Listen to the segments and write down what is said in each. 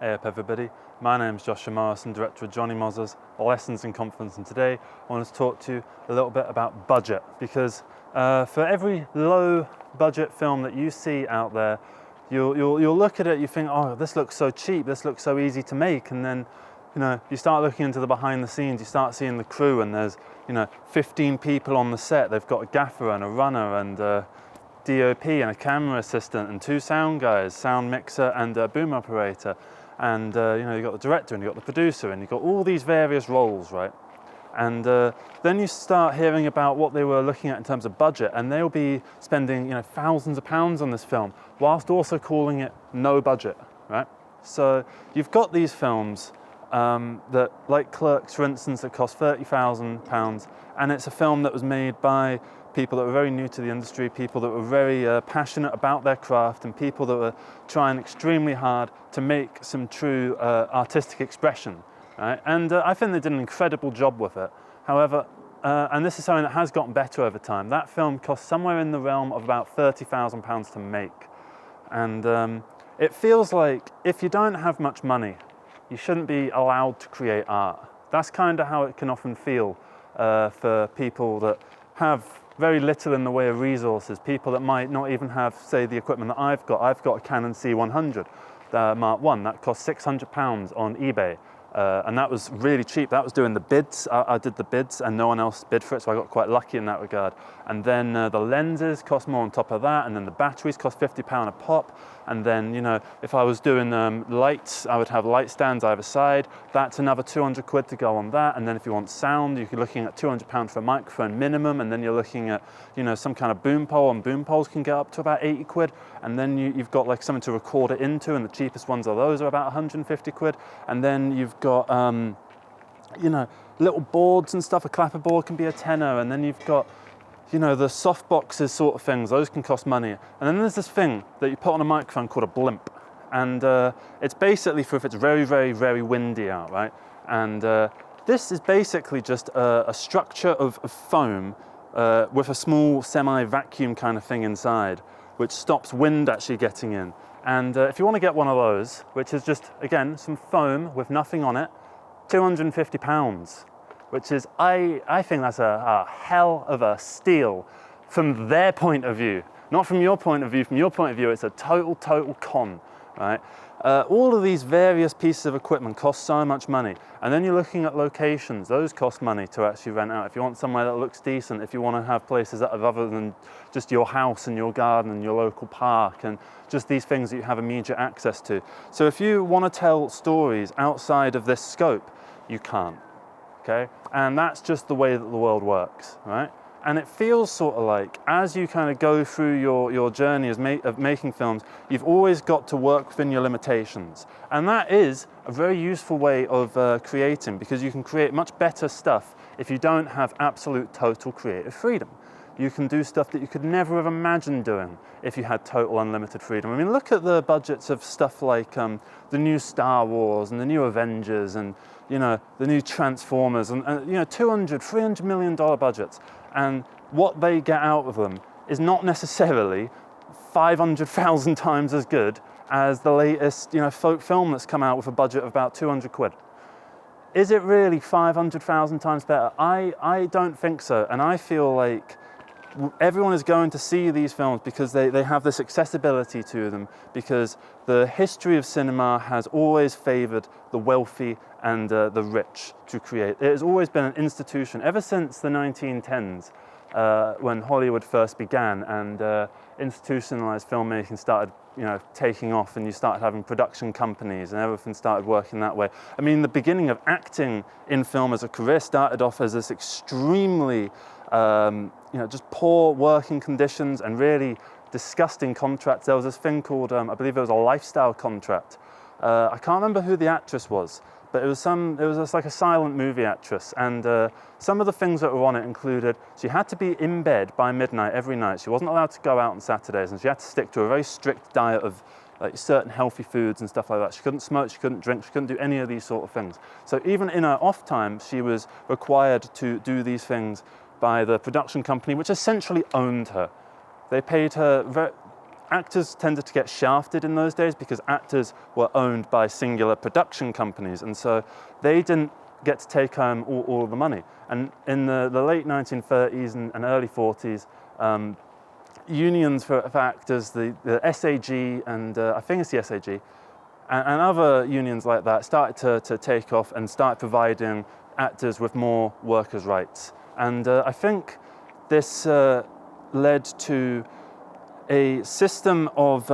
Hey up everybody, my name is Joshua Morrison, director of Johnny Moz's Lessons in Confidence, and today I want to talk to you a little bit about budget, because for every low budget film that you see out there, you'll look at it, you think, oh, this looks so cheap, this looks so easy to make, and then you start looking into the behind the scenes, you start seeing the crew, and there's 15 people on the set. They've got a gaffer and a runner and a DOP and a camera assistant and 2 sound guys, sound mixer and a boom operator. And you've got the director and you've got the producer and you've got all these various roles, right? And then you start hearing about what they were looking at in terms of budget, and they'll be spending thousands of pounds on this film whilst also calling it no budget, right? So you've got these films that, like Clerks for instance, that cost £30,000, and it's a film that was made by people that were very new to the industry, people that were very passionate about their craft, and people that were trying extremely hard to make some true artistic expression, right? And I think they did an incredible job with it. However, and this is something that has gotten better over time, that film cost somewhere in the realm of about £30,000 to make. And it feels like if you don't have much money, you shouldn't be allowed to create art. That's kind of how it can often feel for people that have very little in the way of resources, people that might not even have, say, the equipment that I've got. I've got a Canon C100 Mark I that cost £600 on eBay. And that was really cheap. That was doing the bids. I did the bids and no one else bid for it, so I got quite lucky in that regard. And then the lenses cost more on top of that, and then the batteries cost £50 a pop. And then, if I was doing lights, I would have light stands either side. That's another 200 quid to go on that. And then if you want sound, you're looking at £200 for a microphone minimum. And then you're looking at, some kind of boom pole, and boom poles can get up to about 80 quid. And then you've got like something to record it into, and the cheapest ones of those are about 150 quid. And then you've got, little boards and stuff. A clapper board can be a tenner. And then you've got, the soft boxes sort of things, those can cost money. And then there's this thing that you put on a microphone called a blimp. And it's basically for if it's very, very, very windy out, right? And this is basically just a structure of foam with a small semi-vacuum kind of thing inside, which stops wind actually getting in. And if you want to get one of those, which is just, again, some foam with nothing on it, £250. Which is, I think that's a hell of a steal from their point of view. Not from your point of view. From your point of view, it's a total con, right? All of these various pieces of equipment cost so much money. And then you're looking at locations. Those cost money to actually rent out. If you want somewhere that looks decent, if you want to have places that are other than just your house and your garden and your local park and just these things that you have immediate access to. So if you want to tell stories outside of this scope, you can't. Okay? And that's just the way that the world works, right? And it feels sort of like, as you kind of go through your journey of making films, you've always got to work within your limitations. And that is a very useful way of creating, because you can create much better stuff if you don't have absolute total creative freedom. You can do stuff that you could never have imagined doing if you had total unlimited freedom. I mean, look at the budgets of stuff like the new Star Wars and the new Avengers and the new Transformers and $200, $300 million budgets. And what they get out of them is not necessarily 500,000 times as good as the latest folk film that's come out with a budget of about 200 quid. Is it really 500,000 times better? I don't think so. And I feel like everyone is going to see these films because they have this accessibility to them, because the history of cinema has always favoured the wealthy and the rich to create. It has always been an institution ever since the 1910s when Hollywood first began and institutionalized filmmaking started taking off, and you started having production companies and everything started working that way. I mean, the beginning of acting in film as a career started off as this extremely just poor working conditions and really disgusting contracts. There was this thing called, I believe it was a lifestyle contract. I can't remember who the actress was, but it was just like a silent movie actress. And some of the things that were on it included, she had to be in bed by midnight every night. She wasn't allowed to go out on Saturdays, and she had to stick to a very strict diet of like certain healthy foods and stuff like that. She couldn't smoke, she couldn't drink, she couldn't do any of these sort of things. So even in her off time, she was required to do these things by the production company, which essentially owned her. They paid her actors tended to get shafted in those days because actors were owned by singular production companies, and so they didn't get to take home all of the money. And in the late 1930s and early 40s, unions for actors, the SAG and I think it's the SAG, and other unions like that started to take off and start providing actors with more workers' rights. And I think this led to a system of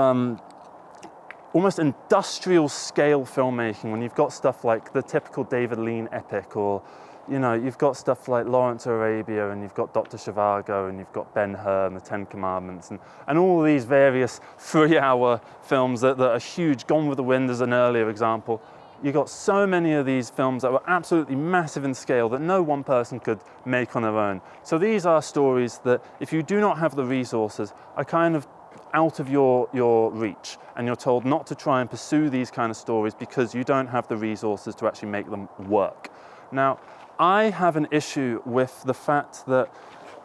almost industrial scale filmmaking, when you've got stuff like the typical David Lean epic, or you've got stuff like Lawrence of Arabia, and you've got Dr. Zhivago, and you've got Ben-Hur and the Ten Commandments, and all these various 3-hour films that are huge. Gone with the Wind is an earlier example. You got so many of these films that were absolutely massive in scale that no one person could make on their own. So these are stories that, if you do not have the resources, are kind of out of your reach, and you're told not to try and pursue these kind of stories because you don't have the resources to actually make them work. Now, I have an issue with the fact that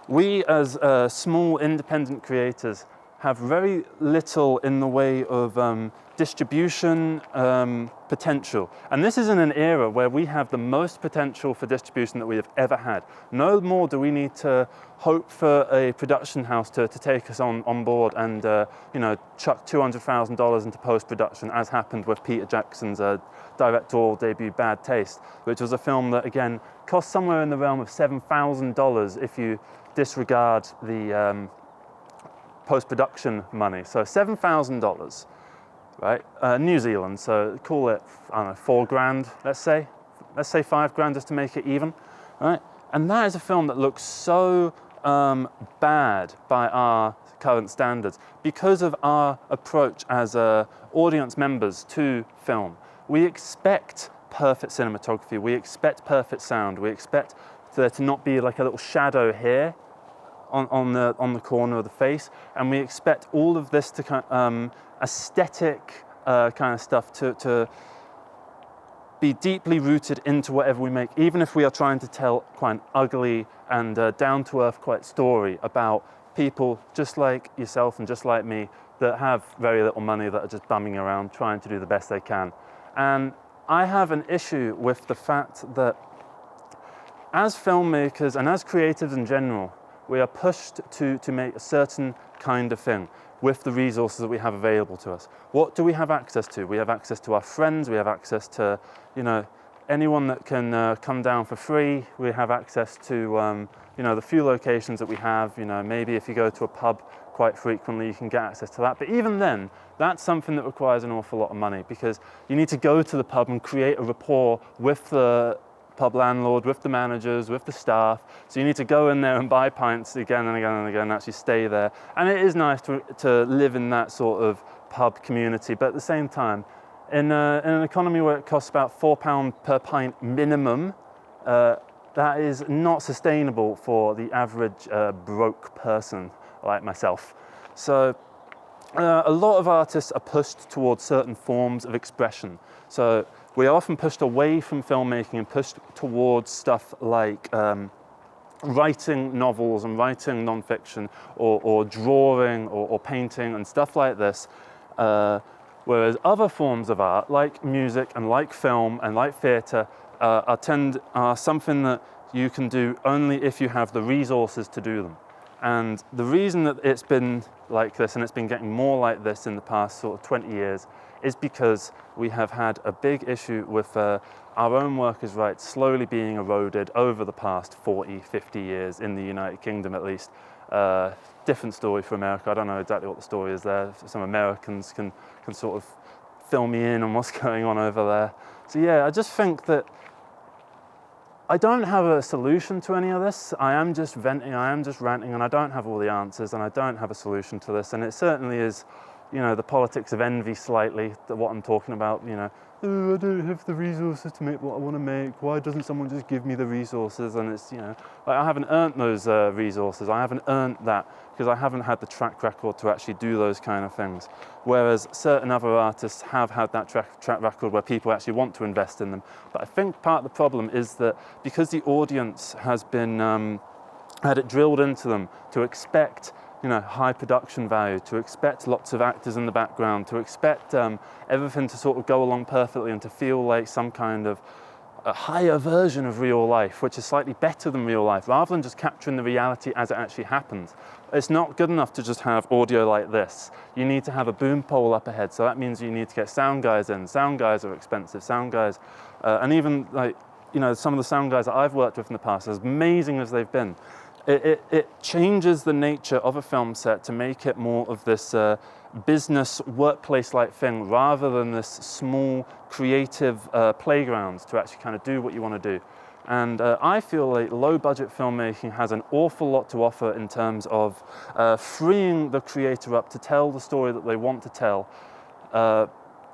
we as small independent creators have very little in the way of distribution potential. And this is in an era where we have the most potential for distribution that we have ever had. No more do we need to hope for a production house to take us on board and chuck $200,000 into post-production, as happened with Peter Jackson's directorial debut Bad Taste, which was a film that, again, cost somewhere in the realm of $7,000 if you disregard the post-production money. So $7,000, right? New Zealand, so call it, I don't know, $4,000, let's say $5,000 just to make it even, right? And that is a film that looks so bad by our current standards because of our approach as audience members to film. We expect perfect cinematography, we expect perfect sound, we expect there to not be like a little shadow here on the corner of the face, and we expect all of this to kind of, aesthetic kind of stuff to be deeply rooted into whatever we make, even if we are trying to tell quite an ugly and down-to-earth quite story about people just like yourself and just like me that have very little money, that are just bumming around trying to do the best they can. And I have an issue with the fact that as filmmakers and as creatives in general, we are pushed to make a certain kind of thing with the resources that we have available to us. What do we have access to? We have access to our friends, we have access to, anyone that can come down for free. We have access to, the few locations that we have. Maybe if you go to a pub quite frequently, you can get access to that. But even then, that's something that requires an awful lot of money, because you need to go to the pub and create a rapport with the pub landlord, with the managers, with the staff. So you need to go in there and buy pints again and again and again and actually stay there. And it is nice to live in that sort of pub community, but at the same time, in an economy where it costs about £4 per pint minimum, that is not sustainable for the average broke person like myself. So a lot of artists are pushed towards certain forms of expression. So we are often pushed away from filmmaking and pushed towards stuff like writing novels and writing non-fiction, or drawing or painting and stuff like this. Whereas other forms of art, like music and like film and like theatre, are something that you can do only if you have the resources to do them. And the reason that it's been like this, and it's been getting more like this in the past sort of 20 years, is because we have had a big issue with our own workers' rights slowly being eroded over the past 40, 50 years in the United Kingdom at least. Different story for America. I don't know exactly what the story is there. Some Americans can sort of fill me in on what's going on over there. So yeah, I just think that I don't have a solution to any of this. I am just venting, I am just ranting, and I don't have all the answers, and I don't have a solution to this. And it certainly is, the politics of envy slightly, what I'm talking about, oh, I don't have the resources to make what I want to make. Why doesn't someone just give me the resources? And it's, like I haven't earned those resources. I haven't earned that because I haven't had the track record to actually do those kind of things. Whereas certain other artists have had that track record where people actually want to invest in them. But I think part of the problem is that because the audience has been had it drilled into them to expect high production value, to expect lots of actors in the background, to expect everything to sort of go along perfectly and to feel like some kind of a higher version of real life, which is slightly better than real life, rather than just capturing the reality as it actually happens. It's not good enough to just have audio like this. You need to have a boom pole up ahead, so that means you need to get sound guys in. Sound guys are expensive, sound guys, and even some of the sound guys that I've worked with in the past, as amazing as they've been, it changes the nature of a film set to make it more of this business, workplace-like thing, rather than this small, creative playground to actually kind of do what you want to do. And I feel like low-budget filmmaking has an awful lot to offer in terms of freeing the creator up to tell the story that they want to tell,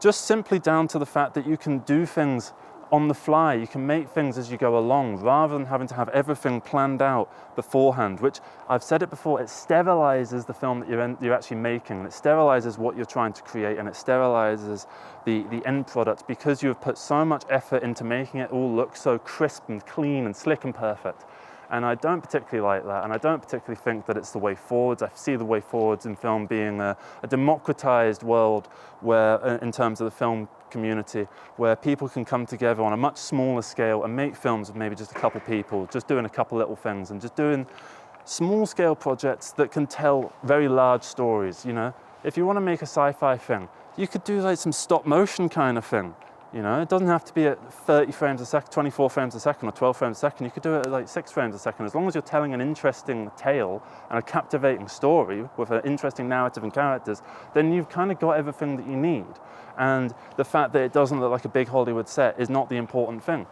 just simply down to the fact that you can do things on the fly. You can make things as you go along, rather than having to have everything planned out beforehand, which, I've said it before, it sterilizes the film that you're actually making. It sterilizes what you're trying to create, and it sterilizes the end product, because you've put so much effort into making it all look so crisp and clean and slick and perfect. And I don't particularly like that, and I don't particularly think that it's the way forwards. I see the way forwards in film being a democratized world where, in terms of the film community, where people can come together on a much smaller scale and make films with maybe just a couple people, just doing a couple little things, and just doing small scale projects that can tell very large stories. If you want to make a sci-fi thing, you could do like some stop motion kind of thing. It doesn't have to be at 30 frames a second, 24 frames a second, or 12 frames a second. You could do it at like 6 frames a second. As long as you're telling an interesting tale and a captivating story with an interesting narrative and characters, then you've kind of got everything that you need. And the fact that it doesn't look like a big Hollywood set is not the important thing.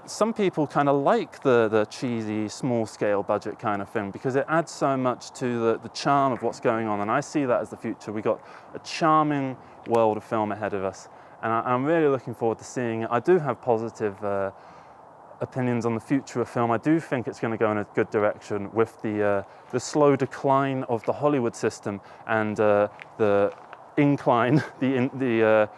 Some people kind of like the cheesy, small-scale budget kind of thing, because it adds so much to the charm of what's going on, and I see that as the future. We've got a charming world of film ahead of us, and I'm really looking forward to seeing it. I do have positive opinions on the future of film. I do think it's going to go in a good direction with the slow decline of the Hollywood system and the incline, the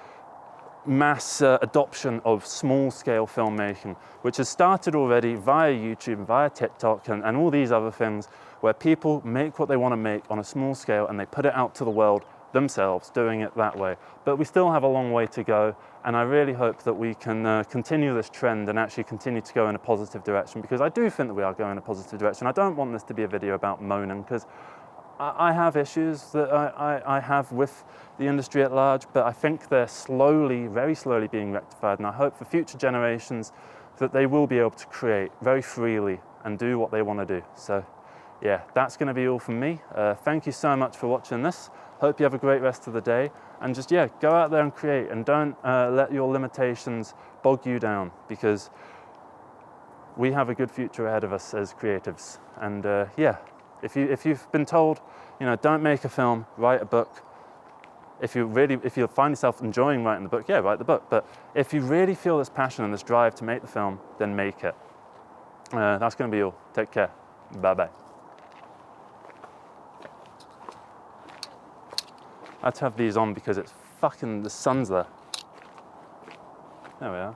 mass adoption of small-scale filmmaking, which has started already via YouTube, via TikTok, and all these other things, where people make what they want to make on a small scale and they put it out to the world themselves, doing it that way. But we still have a long way to go, and I really hope that we can continue this trend and actually continue to go in a positive direction, because I do think that we are going in a positive direction. I don't want this to be a video about moaning, because I have issues that I have with the industry at large, but I think they're slowly, very slowly being rectified, and I hope for future generations that they will be able to create very freely and do what they want to do. So yeah, that's going to be all from me. Thank you so much for watching this. Hope you have a great rest of the day, and just, yeah, go out there and create, and don't let your limitations bog you down, because we have a good future ahead of us as creatives. And yeah, if you've been told, don't make a film, write a book. If you find yourself enjoying writing the book, yeah, write the book. But if you really feel this passion and this drive to make the film, then make it. That's going to be all. Take care. Bye-bye. I had to have these on because it's fucking, the sun's there. There we are.